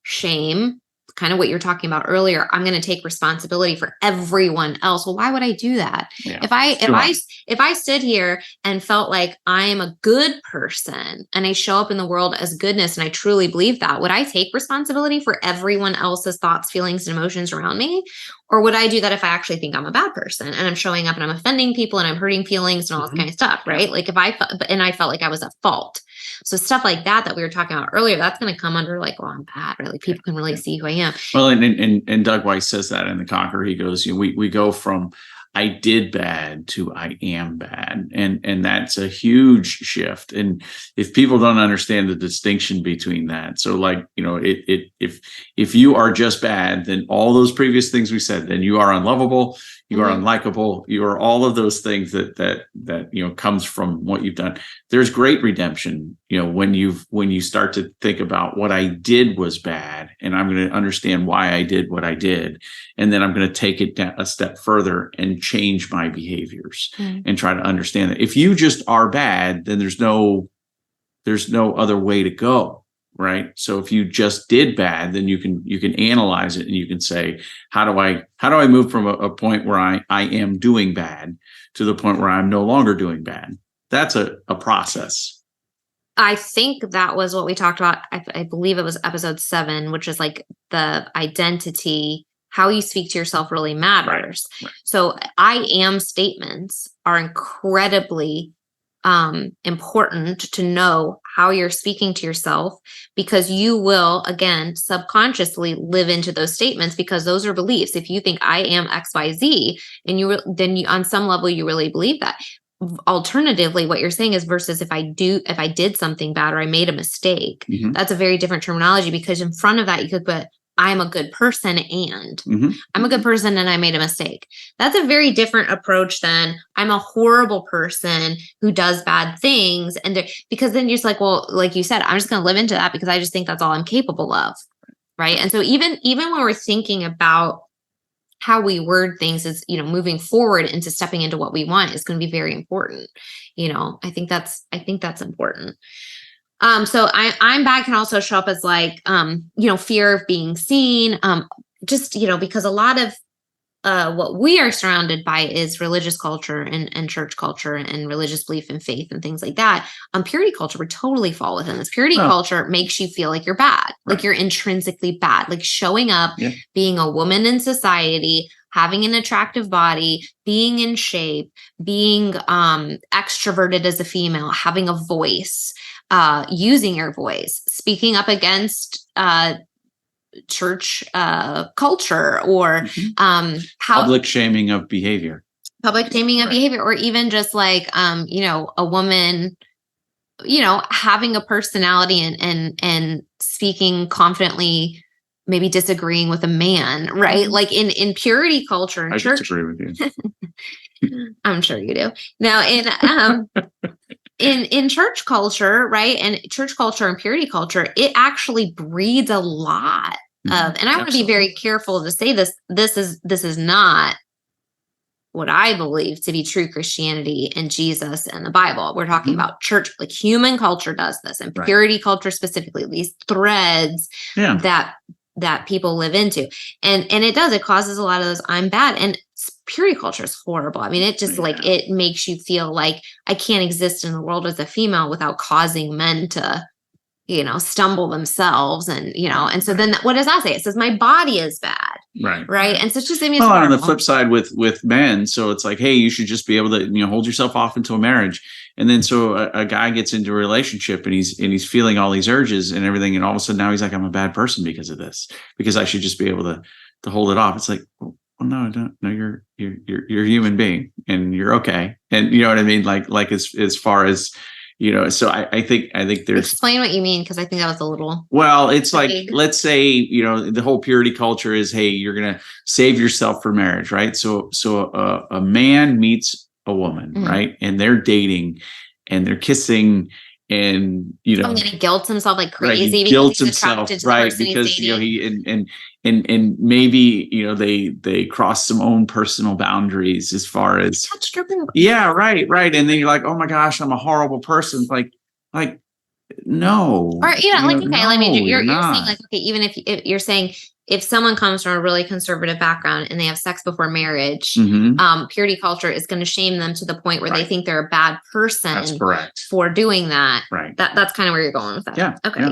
shame, kind of what you're talking about earlier. I'm going to take responsibility for everyone else. Well, why would I do that? Yeah, if I stood here and felt like I am a good person and I show up in the world as goodness, and I truly believe that, would I take responsibility for everyone else's thoughts, feelings, and emotions around me? Or would I do that if I actually think I'm a bad person and I'm showing up and I'm offending people and I'm hurting feelings and all this kind of stuff, right? Like, if I felt like I was at fault. So stuff like that we were talking about earlier, that's going to come under, like, well, I'm bad. Really, people can really see who I am. Well, and Doug Weiss says that in The Conqueror. He goes, we go from I did bad to I am bad, and that's a huge shift. And if people don't understand the distinction between that, so, like, if you are just bad, then all those previous things we said, then you are unlovable, you are unlikable, you are all of those things that comes from what you've done. There's great redemption, when you start to think about what I did was bad, and I'm going to understand why I did what I did, and then I'm going to take it a step further and change my behaviors and try to understand that. If you just are bad, then there's no other way to go, right? So if you just did bad, then you can analyze it and you can say, how do I move from a point where I am doing bad to the point where I'm no longer doing bad? That's a process. I think that was what we talked about. I believe it was episode 7, which is like the identity. How you speak to yourself really matters. Right. So I am statements are incredibly important to know how you're speaking to yourself, because you will, again, subconsciously live into those statements, because those are beliefs. If you think I am XYZ, and then on some level you really believe that. Alternatively, what you're saying is, versus if I did something bad or I made a mistake, that's a very different terminology, because in front of that you could put, I'm a good person and I'm a good person and I made a mistake. That's a very different approach than I'm a horrible person who does bad things. And because then you're just like, well, like you said, I'm just going to live into that because I just think that's all I'm capable of. Right. And so even when we're thinking about how we word things, is, moving forward into stepping into what we want is going to be very important. I think that's important. So I'm bad can also show up as, like, fear of being seen. Because a lot of what we are surrounded by is religious culture and church culture and religious belief and faith and things like that. Purity culture would totally fall within this. Purity culture makes you feel like you're bad, like you're intrinsically bad, like showing up, being a woman in society, having an attractive body, being in shape, being extroverted as a female, having a voice, using your voice, speaking up against church culture, or public shaming of behavior, or even just like a woman having a personality and speaking confidently, maybe disagreeing with a man, right? Like in purity culture and church. I disagree with you. I'm sure you do. Now in church culture, right? And church culture and purity culture, it actually breeds a lot of, and I want to be very careful to say this is not what I believe to be true Christianity and Jesus and the Bible. We're talking about church, like human culture does this, and purity culture specifically, these threads that people live into. And it causes a lot of those I'm bad. And purity culture is horrible. I mean, it just like, it makes you feel like I can't exist in the world as a female without causing men to, stumble themselves. And, and so then what does that say? It says my body is bad. Right. And so it's just, I mean, on the flip side with men. So it's like, hey, you should just be able to, hold yourself off until marriage. And then so a guy gets into a relationship and he's feeling all these urges and everything. And all of a sudden now he's like, I'm a bad person because of this, because I should just be able to hold it off. It's like, well, no, I don't. No, you're a human being and you're okay. And you know what I mean? Like as far as, so I think there's. Explain what you mean, because I think that was a little. Well, it's like, let's say, the whole purity culture is, hey, you're going to save yourself for marriage, right? So a man meets a woman, right? And they're dating and they're kissing and, and then he guilts himself like crazy. Right, he guilts himself, right? Because, he and maybe, they cross some own personal boundaries as far as. Yeah, right. And then you're like, oh my gosh, I'm a horrible person. Like, no. Or, okay, I mean, you're saying like, okay, even if you're saying if someone comes from a really conservative background and they have sex before marriage, purity culture is going to shame them to the point where they think they're a bad person. That's correct. For doing that. Right. That's kind of where you're going with that. Yeah. Okay.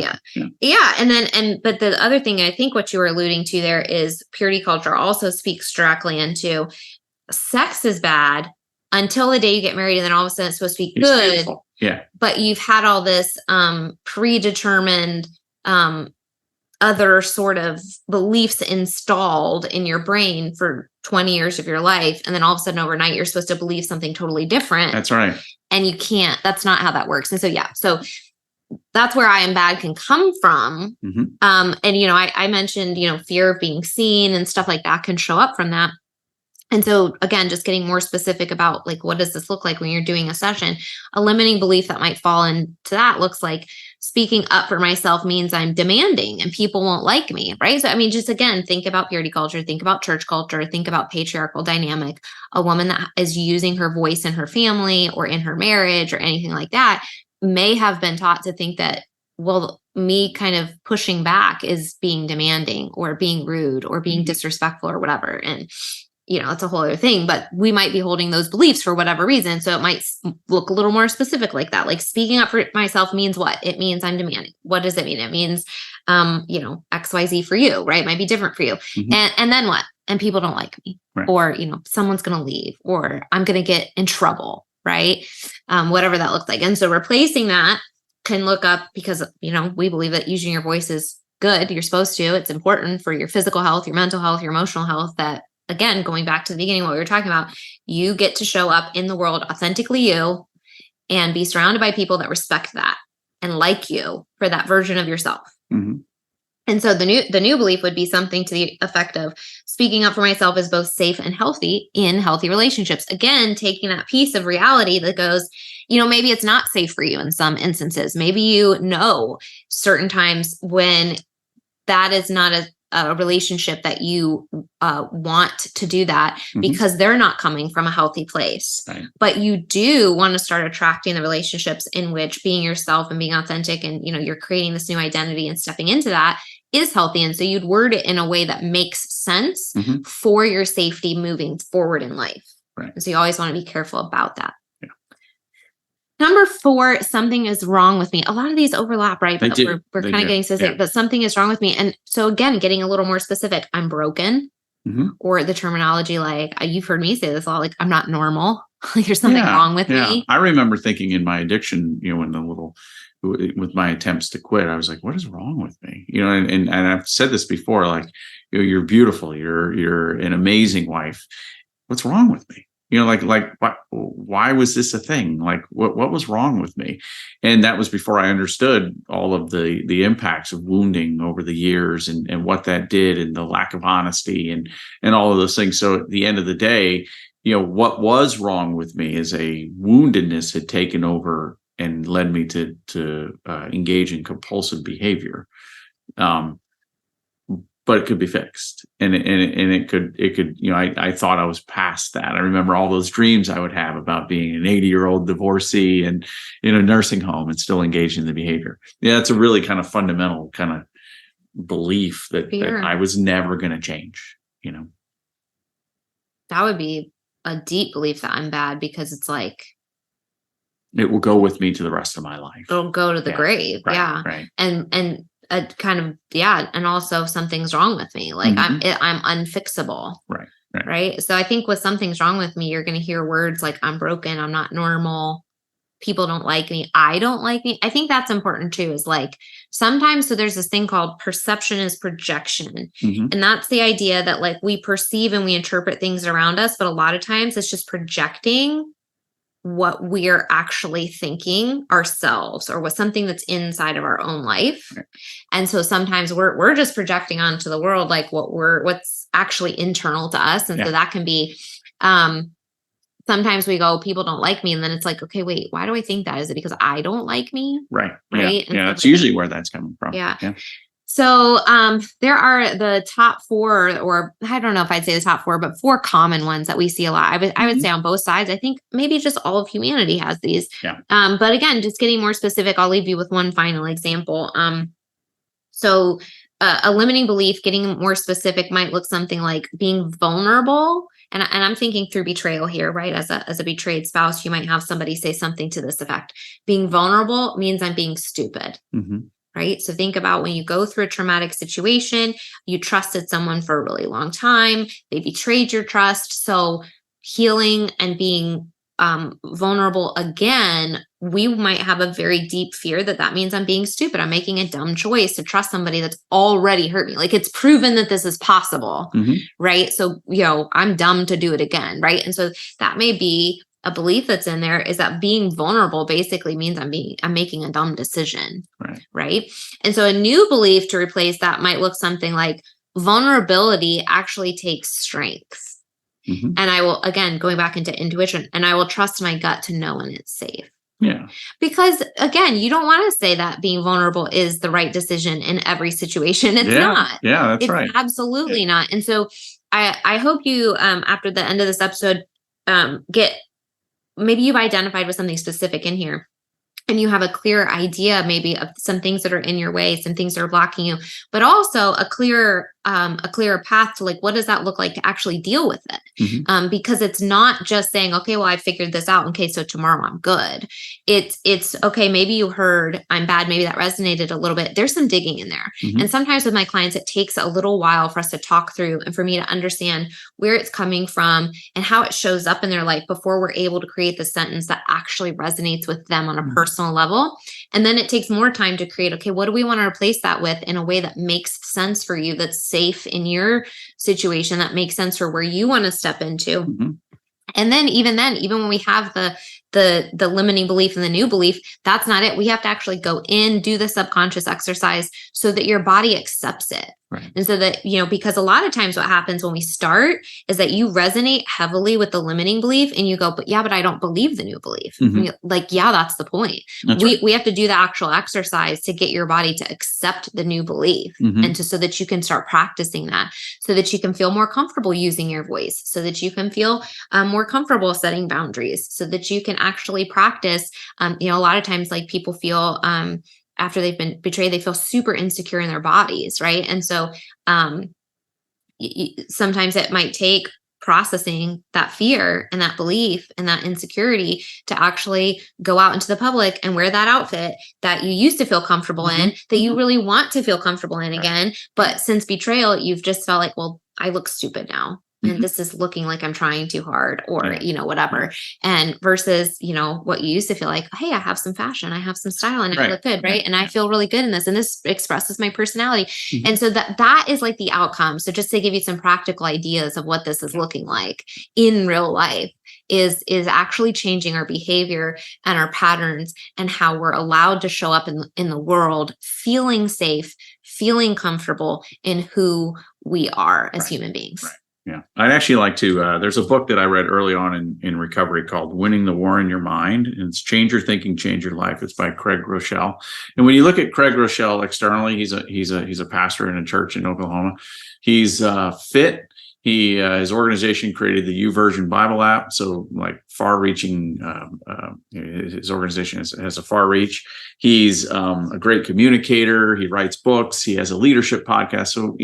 Yeah. But the other thing I think what you were alluding to there is purity culture also speaks directly into sex is bad until the day you get married, and then all of a sudden it's supposed to be good. Beautiful. Yeah. But you've had all this predetermined other sort of beliefs installed in your brain for 20 years of your life. And then all of a sudden overnight, you're supposed to believe something totally different. That's right. And you can't, that's not how that works. And so, so that's where I am bad can come from. And, I mentioned, fear of being seen and stuff like that can show up from that. And so again, just getting more specific about like, what does this look like when you're doing a session? A limiting belief that might fall into that looks like speaking up for myself means I'm demanding and people won't like me, right? So, I mean, just again, think about purity culture, think about church culture, think about patriarchal dynamic. A woman that is using her voice in her family or in her marriage or anything like that may have been taught to think that, well, me kind of pushing back is being demanding or being rude or being disrespectful or whatever. And it's a whole other thing, but we might be holding those beliefs for whatever reason. So it might look a little more specific like that. Like speaking up for myself means what? It means I'm demanding. What does it mean? It means, XYZ for you, right? It might be different for you. And then what? And people don't like me, or, someone's going to leave, or I'm going to get in trouble, right? Whatever that looks like. And so replacing that can look up because, we believe that using your voice is good. You're supposed to. It's important for your physical health, your mental health, your emotional health, that again, going back to the beginning, what we were talking about, you get to show up in the world authentically you and be surrounded by people that respect that and like you for that version of yourself. And so the new belief would be something to the effect of speaking up for myself is both safe and healthy in healthy relationships. Again, taking that piece of reality that goes, maybe it's not safe for you in some instances. Maybe certain times when that is not a relationship that you want to do that because they're not coming from a healthy place. Right. But you do want to start attracting the relationships in which being yourself and being authentic and, you're creating this new identity and stepping into that is healthy. And so you'd word it in a way that makes sense for your safety moving forward in life. Right. And so you always want to be careful about that. Number 4, something is wrong with me. A lot of these overlap, right? But we're kind of getting specific, but something is wrong with me. And so again, getting a little more specific, I'm broken, or the terminology, like you've heard me say this a lot, like I'm not normal. Like there's something wrong with me. I remember thinking in my addiction, with my attempts to quit, I was like, what is wrong with me? And I've said this before, like, you're beautiful. You're an amazing wife. What's wrong with me? Why was this a thing? Like, what was wrong with me? And that was before I understood all of the impacts of wounding over the years and what that did and the lack of honesty and all of those things. So at the end of the day, what was wrong with me is a woundedness had taken over and led me to engage in compulsive behavior. But it could be fixed, and it could. I thought I was past that. I remember all those dreams I would have about being an 80-year-old divorcee and in a nursing home and still engaged in the behavior. Yeah, that's a really kind of fundamental kind of belief that I was never going to change. That would be a deep belief that I'm bad, because it's like, it will go with me to the rest of my life. it'll go to the Yeah. grave. Right, Yeah. right. And kind of, yeah. And also something's wrong with me. Like I'm unfixable. Right. Right. So I think with something's wrong with me, you're going to hear words like I'm broken, I'm not normal, people don't like me, I don't like me. I think that's important too, is like sometimes, so there's this thing called perception is projection. And that's the idea that like we perceive and we interpret things around us, but a lot of times it's just projecting what we're actually thinking ourselves, or what something that's inside of our own life. Right. And so sometimes we're just projecting onto the world like what's actually internal to us. And so that can be sometimes we go, people don't like me, and then it's like, okay, wait, why do I think that? Is it because I don't like me? Right. Right. Yeah, that's usually where that's coming from. Yeah. So there are the top 4, or I don't know if I'd say the top 4, but 4 common ones that we see a lot. I would say on both sides. I think maybe just all of humanity has these. Yeah. But again, just getting more specific, I'll leave you with one final example. So a limiting belief, getting more specific, might look something like being vulnerable. And I'm thinking through betrayal here, right? As a betrayed spouse, you might have somebody say something to this effect: being vulnerable means I'm being stupid. Right? So think about when you go through a traumatic situation, you trusted someone for a really long time, they betrayed your trust. So healing and being vulnerable again, we might have a very deep fear that means I'm being stupid. I'm making a dumb choice to trust somebody that's already hurt me. Like, it's proven that this is possible, right? So, I'm dumb to do it again, right? And so that may be a belief that's in there, is that being vulnerable basically means I'm making a dumb decision, right? And so a new belief to replace that might look something like vulnerability actually takes strength. And I will, again, going back into intuition, and I will trust my gut to know when it's safe. Yeah. Because again, you don't want to say that being vulnerable is the right decision in every situation. It's not. Yeah, that's it's right. Absolutely not. And so I hope you, after the end of this episode, maybe you've identified with something specific in here, and you have a clear idea maybe of some things that are in your way, some things that are blocking you, but also a clearer path to, like, what does that look like to actually deal with it? Because it's not just saying, okay, well, I figured this out. Okay, so tomorrow I'm good. It's okay. Maybe you heard I'm bad. Maybe that resonated a little bit. There's some digging in there. And sometimes with my clients, it takes a little while for us to talk through and for me to understand where it's coming from and how it shows up in their life before we're able to create the sentence that actually resonates with them on a personal level. And then it takes more time to create, okay, what do we want to replace that with in a way that makes sense for you, that's safe in your situation, that makes sense for where you want to step into. And then, even when we have the limiting belief and the new belief, that's not it. We have to actually go in, do the subconscious exercise so that your body accepts it. Right. And so that, because a lot of times what happens when we start is that you resonate heavily with the limiting belief and you go, but I don't believe the new belief. Like, that's the point. We have to do the actual exercise to get your body to accept the new belief, and so that you can start practicing that, so that you can feel more comfortable using your voice, so that you can feel more comfortable setting boundaries, so that you can actually practice. A lot of times, like, people feel after they've been betrayed, they feel super insecure in their bodies, right? And so sometimes it might take processing that fear and that belief and that insecurity to actually go out into the public and wear that outfit that you used to feel comfortable in, that you really want to feel comfortable in again. But since betrayal, you've just felt like, well, I look stupid now. And this is looking like I'm trying too hard, or, whatever. And versus, what you used to feel like, hey, I have some fashion, I have some style, and I look good, right? And I feel really good in this, and this expresses my personality. And so that is like the outcome. So just to give you some practical ideas of what this is looking like in real life, is actually changing our behavior and our patterns and how we're allowed to show up in the world, feeling safe, feeling comfortable in who we are as human beings. Right. Yeah, I'd actually like to, there's a book that I read early on in recovery called Winning the War in Your Mind. And it's Change Your Thinking, Change Your Life. It's by Craig Rochelle. And when you look at Craig Rochelle externally, he's a pastor in a church in Oklahoma. He's fit. His organization created the YouVersion Bible app. So, like, far-reaching, his organization has a far reach. He's a great communicator. He writes books. He has a leadership podcast. So,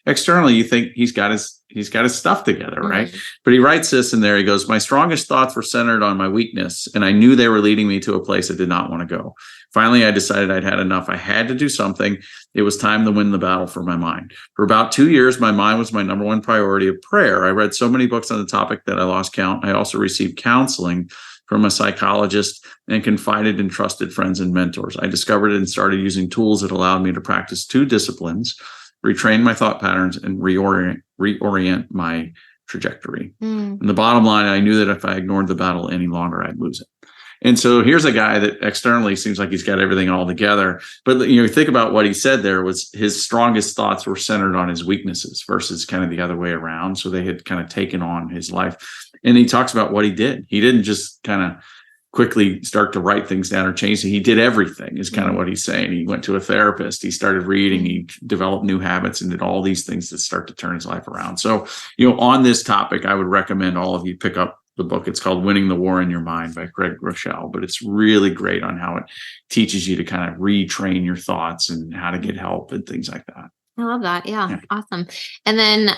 externally, you think he's got his he's got his stuff together, right? Mhm. But he writes this in there. He goes, my strongest thoughts were centered on my weakness, and I knew they were leading me to a place I did not want to go. Finally, I decided I'd had enough. I had to do something. It was time to win the battle for my mind. For about 2 years, my mind was my number one priority of prayer. I read so many books on the topic that I lost count. I also received counseling from a psychologist and confided in trusted friends and mentors. I discovered and started using tools that allowed me to practice 2 disciplines, retrain my thought patterns, and reorient my trajectory. And the bottom line, I knew that if I ignored the battle any longer, I'd lose it. And so here's a guy that externally seems like he's got everything all together. But think about what he said there was his strongest thoughts were centered on his weaknesses versus kind of the other way around. So they had kind of taken on his life. And he talks about what he did. He didn't just kind of quickly start to write things down or change it. He did everything is kind of what he's saying. He went to a therapist. He started reading. He developed new habits and did all these things that start to turn his life around. So, on this topic, I would recommend all of you pick up the book. It's called Winning the War in Your Mind by Craig Rochelle, but it's really great on how it teaches you to kind of retrain your thoughts and how to get help and things like that. I love that. Yeah. Awesome. And then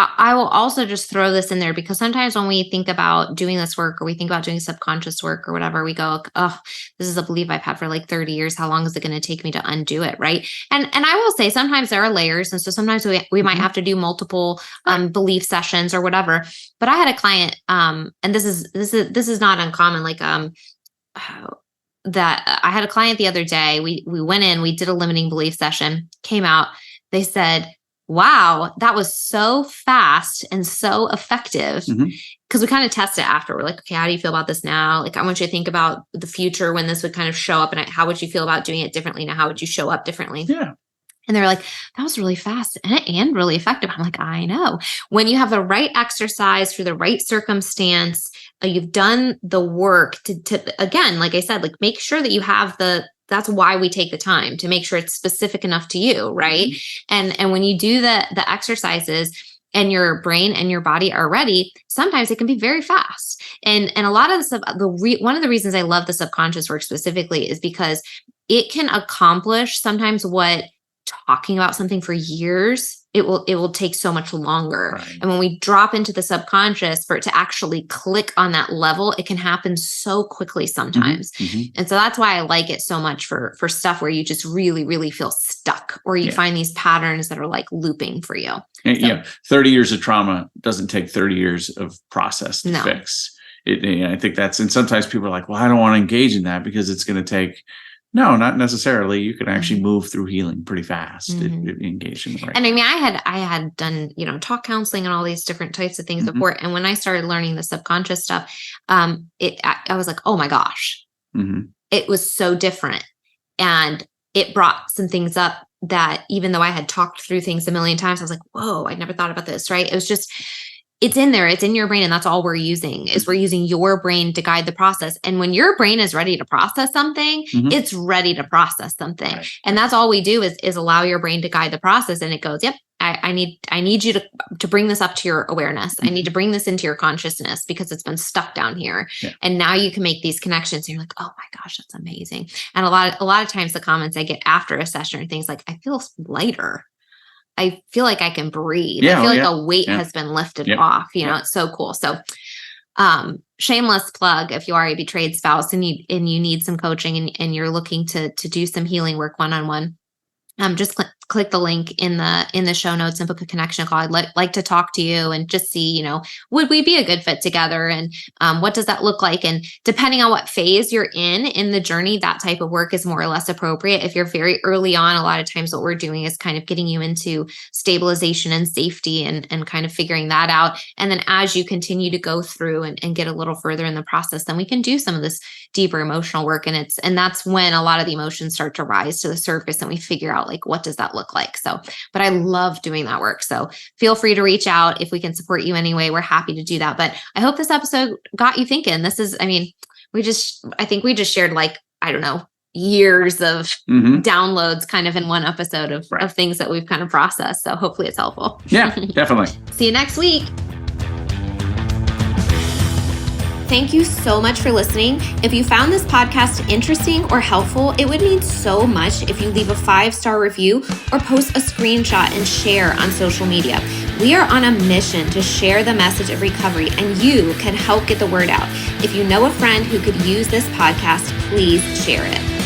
I will also just throw this in there because sometimes when we think about doing this work or we think about doing subconscious work or whatever, we go, oh, this is a belief I've had for like 30 years. How long is it going to take me to undo it? Right. And I will say sometimes there are layers. And so sometimes we might have to do multiple belief sessions or whatever. But I had a client, and this is not uncommon, like that I had a client the other day. We went in, we did a limiting belief session, came out, they said, wow, that was so fast and so effective. Because we kind of test it after. We're like, okay, how do you feel about this now? Like, I want you to think about the future when this would kind of show up, and how would you feel about doing it differently now? How would you show up differently? Yeah. And they were like, that was really fast and really effective. I'm like, I know. When you have the right exercise for the right circumstance, you've done the work to again, like I said, like make sure that you have that's why we take the time to make sure it's specific enough to you, right? And when you do the exercises and your brain and your body are ready, sometimes it can be very fast. And a lot of one of the reasons I love the subconscious work specifically is because it can accomplish sometimes what talking about something for years, it will take so much longer. Right. And when we drop into the subconscious for it to actually click on that level, it can happen so quickly sometimes. And so that's why I like it so much for stuff where you just really, really feel stuck or you find these patterns that are like looping for you. And, 30 years of trauma doesn't take 30 years of process to fix. I think that's, and sometimes people are like, well, I don't want to engage in that because it's going to take. No, not necessarily. You can actually move through healing pretty fast if you engage in the right. And I mean, I had done, talk counseling and all these different types of things before. And when I started learning the subconscious stuff, I was like, oh my gosh, it was so different. And it brought some things up that even though I had talked through things a million times, I was like, whoa, I'd never thought about this, right? It was just, it's in there. It's in your brain. And that's all we're using your brain to guide the process. And when your brain is ready to process something, it's ready to process something. Right. And that's all we do is allow your brain to guide the process. And it goes, yep, I need you to bring this up to your awareness. I need to bring this into your consciousness because it's been stuck down here. Yeah. And now you can make these connections. And you're like, oh my gosh, that's amazing. And a lot of times the comments I get after a session are things like, I feel lighter. I feel like I can breathe. I feel like a weight has been lifted off. It's so cool. So, shameless plug, if you are a betrayed spouse and you need some coaching and you're looking to do some healing work one-on-one, just click the link in the show notes and book a connection call. I'd like to talk to you and just see, would we be a good fit together? And what does that look like? And depending on what phase you're in the journey, that type of work is more or less appropriate. If you're very early on, a lot of times what we're doing is kind of getting you into stabilization and safety and kind of figuring that out. And then as you continue to go through and get a little further in the process, then we can do some of this deeper emotional work. And that's when a lot of the emotions start to rise to the surface and we figure out like, what does that look like? So, but I love doing that work. So feel free to reach out if we can support you anyway. We're happy to do that. But I hope this episode got you thinking. I think we just shared like, I don't know, years of downloads kind of in one episode of things that we've kind of processed. So hopefully it's helpful. Yeah, definitely. See you next week. Thank you so much for listening. If you found this podcast interesting or helpful, it would mean so much if you leave a 5-star review or post a screenshot and share on social media. We are on a mission to share the message of recovery, and you can help get the word out. If you know a friend who could use this podcast, please share it.